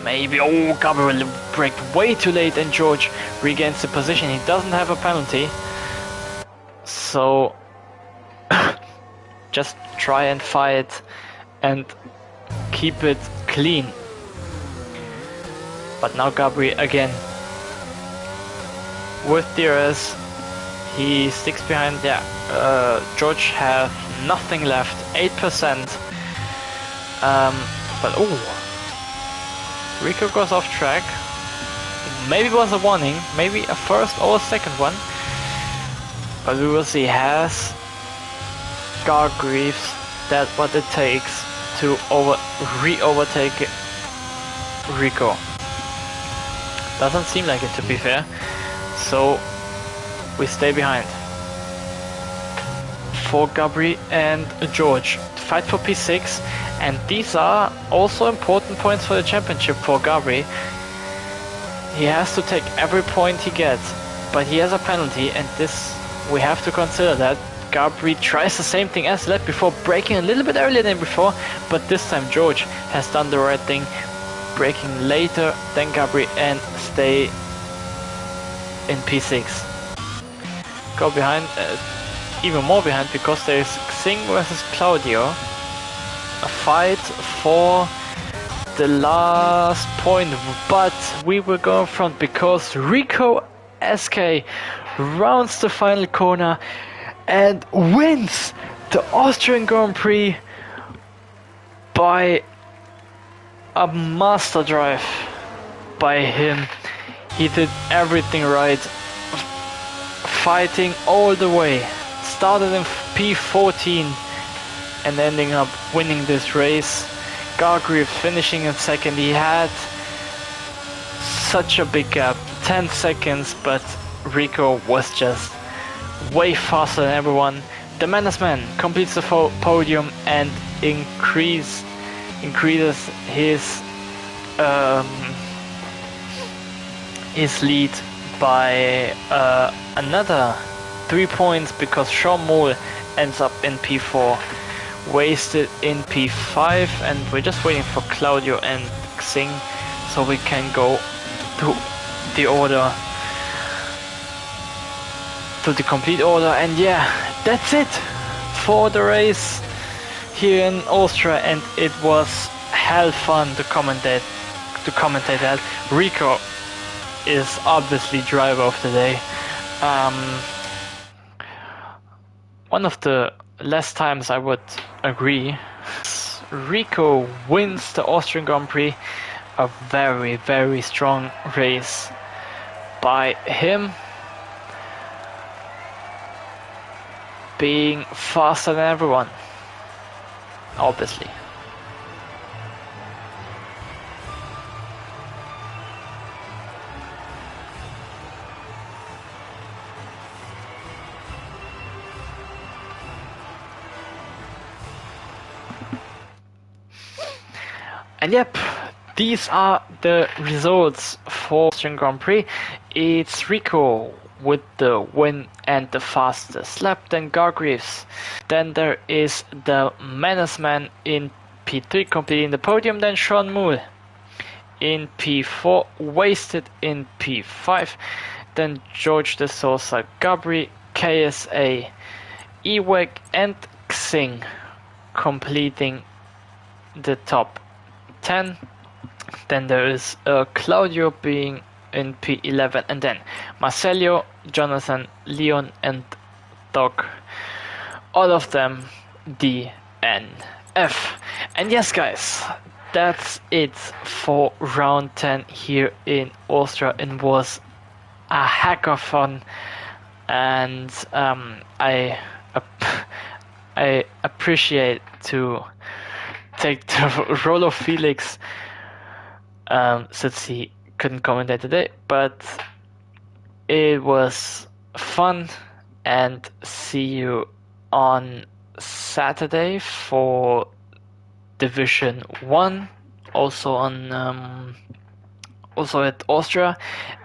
Maybe, Gabriel will brake way too late and George regains the position. He doesn't have a penalty. So just try and fight and keep it clean. But now Gabriel again with DRS. He sticks behind. George have nothing left, 8%. But Rico goes off track. Maybe it was a warning, maybe a first or a second one. But we will see. Has Gargreaves that what it takes to re-overtake Rico? Doesn't seem like it, to be fair. So we stay behind. For Gabri and George, fight for P6, and these are also important points for the championship for Gabri. He has to take every point he gets, but he has a penalty, and this we have to consider that. Gabri tries the same thing as lap before, braking a little bit earlier than before, but this time George has done the right thing, braking later than Gabri and stay in P6. Go behind, even more behind, because there is Xing versus Claudio. A fight for the last point, but we will go in front because Rico SK rounds the final corner and wins the Austrian Grand Prix by a master drive by him. He did everything right, fighting all the way. Started in P14 and ending up winning this race. Gargreaves finishing in second. He had such a big gap, 10 seconds, but Rico was just way faster than everyone. The Menace Man completes the podium and increased increases um, his lead by another 3 points because Sean Moore ends up in P4, wasted in P5, and we're just waiting for Claudio and Xing so we can go to the order, to the complete order. And yeah, that's it for the race here in Austria, and it was hell fun to commentate that. Rico is obviously driver of the day. One of the less times I would agree. Rico wins the Austrian Grand Prix. A very, very strong race by him, being faster than everyone, obviously. And yep, these are the results for Austrian Grand Prix. It's Rico with the win and the fastest lap, then Gargreaves. Then there is the Menace Man in P3 completing the podium, then Sean Moore in P4, wasted in P5, then George de Sousa, Gabri, KSA, Ewek and Xing completing the top 10. Then there is Claudio being in P11, and then Marcelio, Jonathan, Leon and Doc, all of them DNF. And yes guys, that's it for round 10 here in Austria. It was a heck of fun, and I appreciate to take the role of Felix, since he couldn't commentate today, but it was fun, and see you on Saturday for Division 1, also on also at Austria.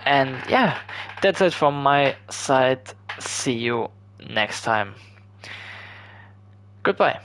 And yeah, that's it from my side. See you next time. Goodbye.